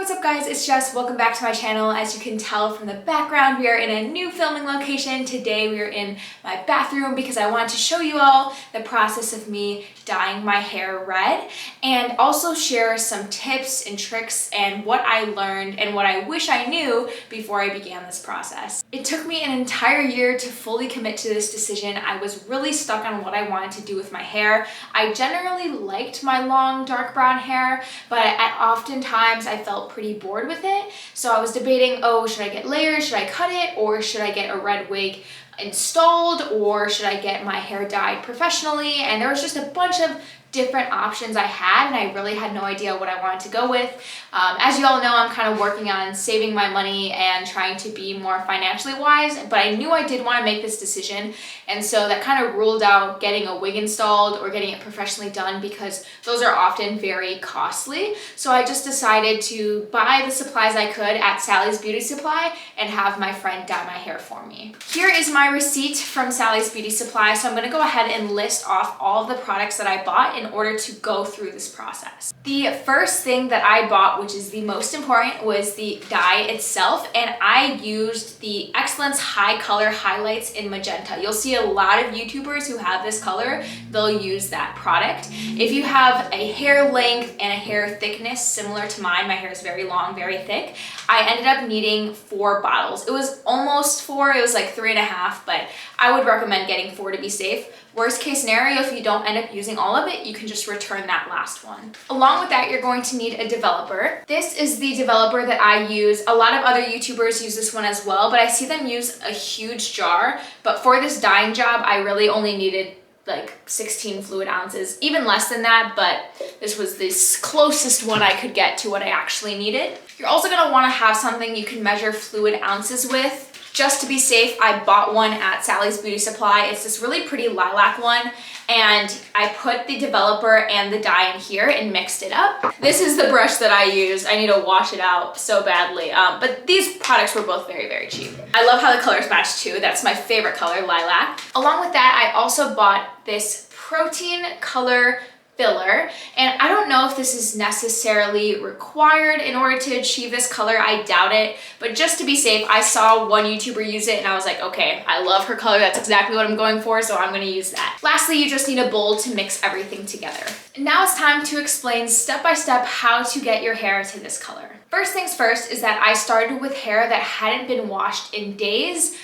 what's up guys, it's Jess. Welcome back to my channel. As you can tell from the background, we are in a new filming location. Today we are in my bathroom because I wanted to show you all the process of me dyeing my hair red and also share some tips and tricks and what I learned and what I wish I knew before I began this process. It took me an entire year to fully commit to this decision. I was really stuck on what I wanted to do with my hair. I generally liked my long dark brown hair, but oftentimes I felt pretty bored with it. So I was debating, oh, should I get layers? Should I cut it? Or should I get a red wig installed? Or should I get my hair dyed professionally? And there was just a bunch of different options I had, and I really had no idea what I wanted to go with. As you all know, I'm kind of working on saving my money and trying to be more financially wise, but I knew I did want to make this decision, and so that kind of ruled out getting a wig installed or getting it professionally done because those are often very costly. So I just decided to buy the supplies I could at Sally's Beauty Supply and have my friend dye my hair for me. Here is my receipt from Sally's Beauty Supply, so I'm going to go ahead and list off all of the products that I bought in order to go through this process. The first thing that I bought, which is the most important, was the dye itself, and I used the Excellence High Color Highlights in Magenta. You'll see a lot of YouTubers who have this color, they'll use that product. If you have a hair length and a hair thickness similar to mine, my hair is very long, very thick, I ended up needing 4 bottles. It was almost 4, it was like 3.5, but I would recommend getting 4 to be safe. Worst case scenario, if you don't end up using all of it, you can just return that last one. Along with that, you're going to need a developer. This is the developer that I use. A lot of other YouTubers use this one as well, but I see them use a huge jar. But for this dyeing job, I really only needed like 16 fluid ounces, even less than that, but this was the closest one I could get to what I actually needed. You're also gonna wanna have something you can measure fluid ounces with. Just to be safe, I bought one at Sally's Beauty Supply. It's this really pretty lilac one, and I put the developer and the dye in here and mixed it up. This is the brush that I used. I need to wash it out so badly, but these products were both very, very cheap. I love how the colors match too. That's my favorite color, lilac. Along with that, I also bought this protein color filler, and I don't know if this is necessarily required in order to achieve this color. I doubt it, but just to be safe, I saw one YouTuber use it and I was like, okay, I love her color, that's exactly what I'm going for, so I'm gonna use that. Lastly, you just need a bowl to mix everything together. And now it's time to explain step by step how to get your hair to this color. First things first is that I started with hair that hadn't been washed in days,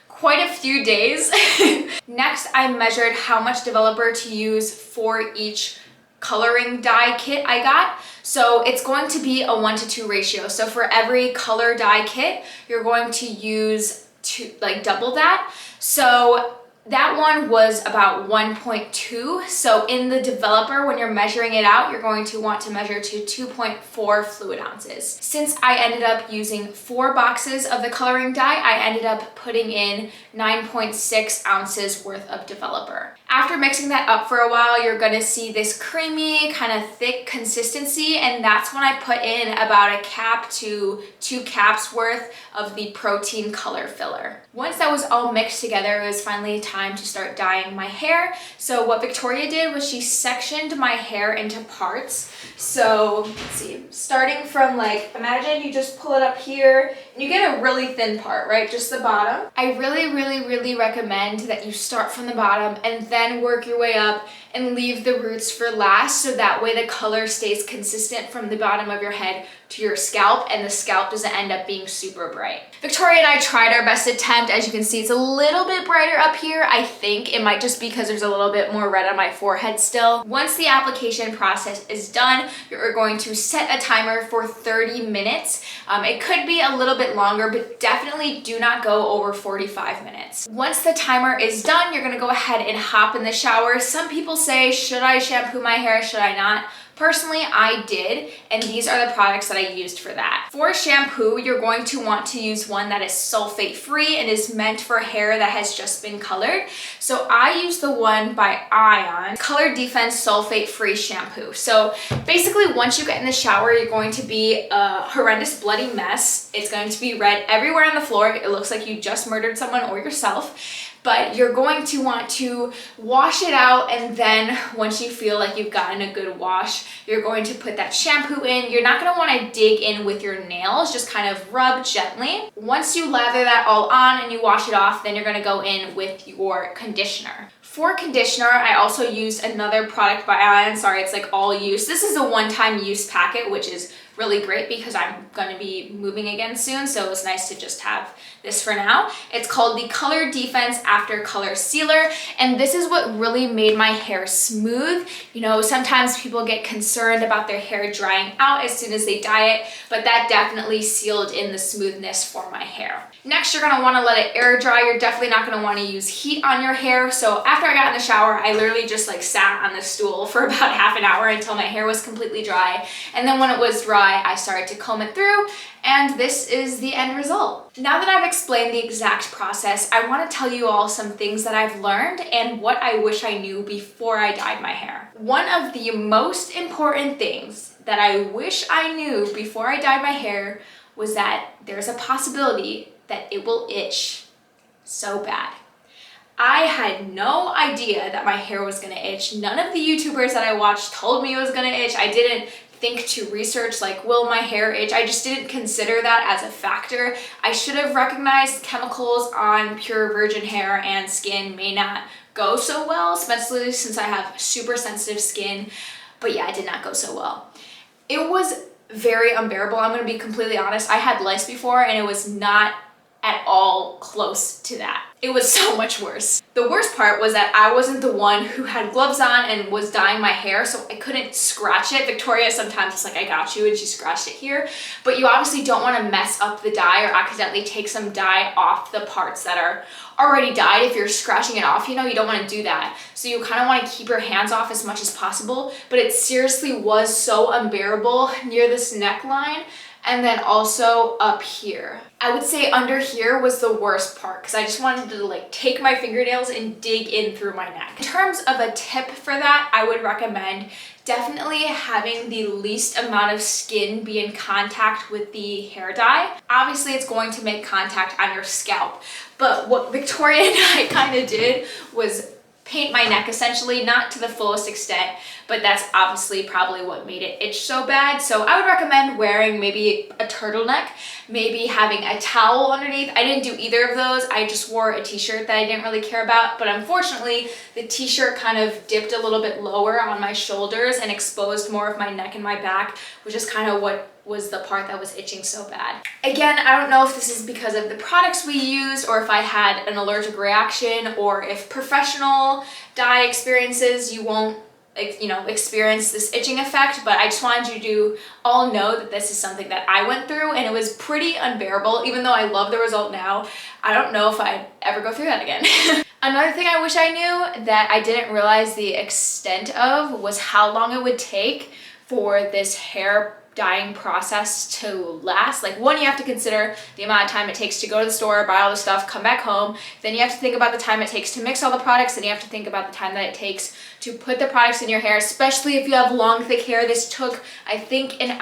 quite a few days. Next, I measured how much developer to use for each coloring dye kit I got. So it's going to be a 1:2 ratio. So for every color dye kit, you're going to use double that. So that one was about 1.2. So in the developer, when you're measuring it out, you're going to want to measure to 2.4 fluid ounces. Since I ended up using 4 boxes of the coloring dye, I ended up putting in 9.6 ounces worth of developer. After mixing that up for a while, you're gonna see this creamy, kind of thick consistency, and that's when I put in about a cap to 2 caps worth of the protein color filler. Once that was all mixed together, it was finally time to start dyeing my hair. So what Victoria did was she sectioned my hair into parts. So let's see, starting from like, imagine you just pull it up here and you get a really thin part, right? Just the bottom. I really recommend that you start from the bottom and then work your way up and leave the roots for last, so that way the color stays consistent from the bottom of your head to your scalp and the scalp doesn't end up being super bright. Victoria and I tried our best attempt. As you can see, it's a little bit brighter up here. I think it might just be because there's a little bit more red on my forehead still. Once the application process is done, you're going to set a timer for 30 minutes. It could be a little bit longer, but definitely do not go over 45 minutes. Once the timer is done, you're gonna go ahead and hop in the shower. Some people say, should I shampoo my hair? Should I not? Personally, I did, and these are the products that I used for that. For shampoo, you're going to want to use one that is sulfate-free and is meant for hair that has just been colored. So I use the one by Ion, Color Defense Sulfate-Free Shampoo. So basically, once you get in the shower, you're going to be a horrendous bloody mess. It's going to be red everywhere on the floor. It looks like you just murdered someone or yourself. but you're going to want to wash it out, and then once you feel like you've gotten a good wash, you're going to put that shampoo in. You're not going to want to dig in with your nails, just kind of rub gently. Once you lather that all on and you wash it off, then you're going to go in with your conditioner. For conditioner, I also used another product by Ion. Sorry, it's like all use. This is a one-time use packet, which is really great because I'm going to be moving again soon, so it's nice to just have this for now. It's called the Color Defense After Color Sealer, and this is what really made my hair smooth. You know, sometimes people get concerned about their hair drying out as soon as they dye it, but that definitely sealed in the smoothness for my hair. Next, you're gonna wanna let it air dry. You're definitely not gonna wanna use heat on your hair. So after I got in the shower, I literally just like sat on the stool for about half an hour until my hair was completely dry. And then when it was dry, I started to comb it through, and this is the end result. Now that I've explained the exact process, I wanna tell you all some things that I've learned and what I wish I knew before I dyed my hair. One of the most important things that I wish I knew before I dyed my hair was that there's a possibility that it will itch so bad. I had no idea that my hair was gonna itch. None of the YouTubers that I watched told me it was gonna itch. I didn't think to research like, will my hair itch? I just didn't consider that as a factor. I should have recognized chemicals on pure virgin hair and skin may not go so well, especially since I have super sensitive skin. But yeah, it did not go so well. It was very unbearable. I'm gonna be completely honest. I had lice before and it was not at all close to that. It was so much worse. The worst part was that I wasn't the one who had gloves on and was dyeing my hair, so I couldn't scratch it. Victoria sometimes is like, I got you, and she scratched it here. But you obviously don't want to mess up the dye or accidentally take some dye off the parts that are already dyed. If you're scratching it off, you know, you don't want to do that. So you kind of want to keep your hands off as much as possible, but it seriously was so unbearable near this neckline. And then also up here. I would say under here was the worst part because I just wanted to like take my fingernails and dig in through my neck. In terms of a tip for that, I would recommend definitely having the least amount of skin be in contact with the hair dye. Obviously it's going to make contact on your scalp, but what Victoria and I kind of did was paint my neck essentially, not to the fullest extent, but that's obviously probably what made it itch so bad. So I would recommend wearing maybe a turtleneck, maybe having a towel underneath. I didn't do either of those. I just wore a t-shirt that I didn't really care about, but unfortunately the t-shirt kind of dipped a little bit lower on my shoulders and exposed more of my neck and my back, which is kind of what was the part that was itching so bad. Again, I don't know if this is because of the products we used or if I had an allergic reaction or if professional dye experiences you won't experience this itching effect, but I just wanted you to all know that this is something that I went through and it was pretty unbearable. Even though I love the result now, I don't know if I'd ever go through that again. Another thing I wish I knew that I didn't realize the extent of was how long it would take for this hair dyeing process to last. Like, one, you have to consider the amount of time it takes to go to the store, buy all the stuff, come back home. Then you have to think about the time it takes to mix all the products, and you have to think about the time that it takes to put the products in your hair, especially if you have long, thick hair. This took, I think, an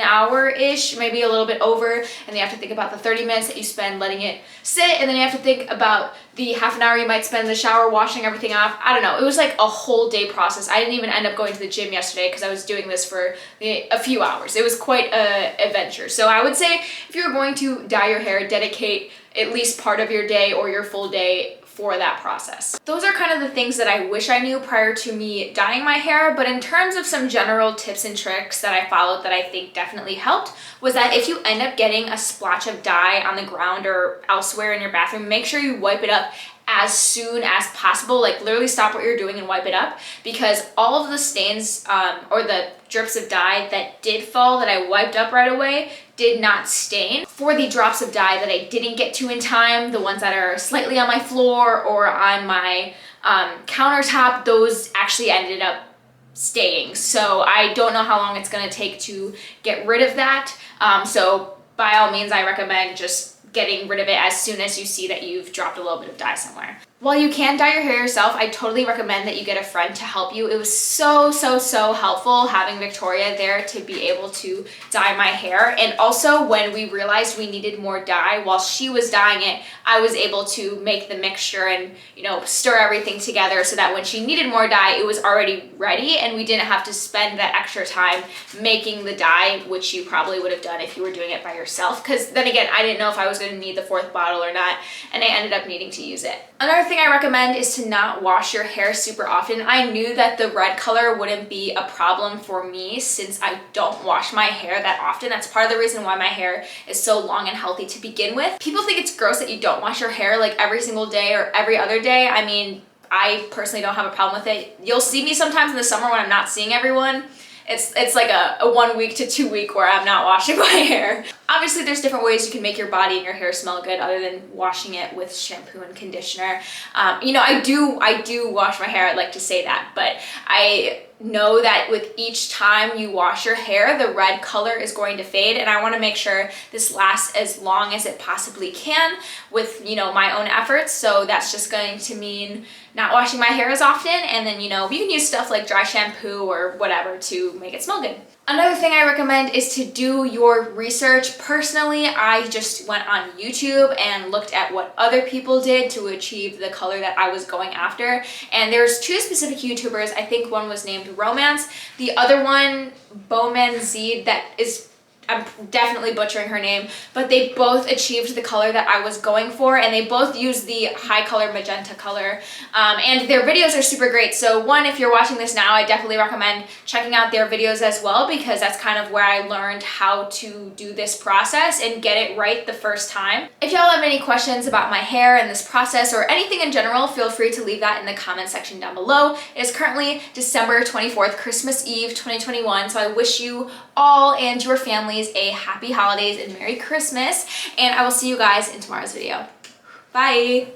hour-ish, maybe a little bit over, and then you have to think about the 30 minutes that you spend letting it sit, and then you have to think about the half an hour you might spend in the shower washing everything off. I don't know, it was like a whole day process. I didn't even end up going to the gym yesterday because I was doing this for a few hours. It was quite an adventure. So I would say if you're going to dye your hair, dedicate at least part of your day or your full day for that process. Those are kind of the things that I wish I knew prior to me dyeing my hair, but in terms of some general tips and tricks that I followed that I think definitely helped was that if you end up getting a splotch of dye on the ground or elsewhere in your bathroom, make sure you wipe it up as soon as possible. Like, literally stop what you're doing and wipe it up, because all of the stains or the drips of dye that did fall that I wiped up right away did not stain. For the drops of dye that I didn't get to in time, the ones that are slightly on my floor or on my countertop, those actually ended up staying. So I don't know how long it's gonna take to get rid of that. So by all means, I recommend just getting rid of it as soon as you see that you've dropped a little bit of dye somewhere. While you can dye your hair yourself, I totally recommend that you get a friend to help you. It was so helpful having Victoria there to be able to dye my hair. And also when we realized we needed more dye, while she was dyeing it, I was able to make the mixture and, you know, stir everything together so that when she needed more dye, it was already ready and we didn't have to spend that extra time making the dye, which you probably would have done if you were doing it by yourself. Because then again, I didn't know if I was going to need the 4th bottle or not, and I ended up needing to use it. Another thing I recommend is to not wash your hair super often. I knew that the red color wouldn't be a problem for me since I don't wash my hair that often. That's part of the reason why my hair is so long and healthy to begin with. People think it's gross that you don't wash your hair like every single day or every other day. I mean, I personally don't have a problem with it. You'll see me sometimes in the summer when I'm not seeing everyone. It's like a 1 week to 2 week where I'm not washing my hair. Obviously, there's different ways you can make your body and your hair smell good other than washing it with shampoo and conditioner. You know, I do wash my hair, I'd like to say that, but I know that with each time you wash your hair, the red color is going to fade, and I want to make sure this lasts as long as it possibly can with, you know, my own efforts. So that's just going to mean not washing my hair as often, and then, you know, you can use stuff like dry shampoo or whatever to make it smell good. Another thing I recommend is to do your research. Personally, I just went on YouTube and looked at what other people did to achieve the color that I was going after. And there's 2 specific YouTubers. I think one was named Romance. The other one, Bowman Z, that is, I'm definitely butchering her name, but they both achieved the color that I was going for, and they both use the high color magenta color, and their videos are super great. So one, if you're watching this now, I definitely recommend checking out their videos as well, because that's kind of where I learned how to do this process and get it right the first time. If y'all have any questions about my hair and this process or anything in general, feel free to leave that in the comment section down below. It is currently December 24th, Christmas Eve 2021, so I wish you all and your families a happy holidays and Merry Christmas, and I will see you guys in tomorrow's video. Bye!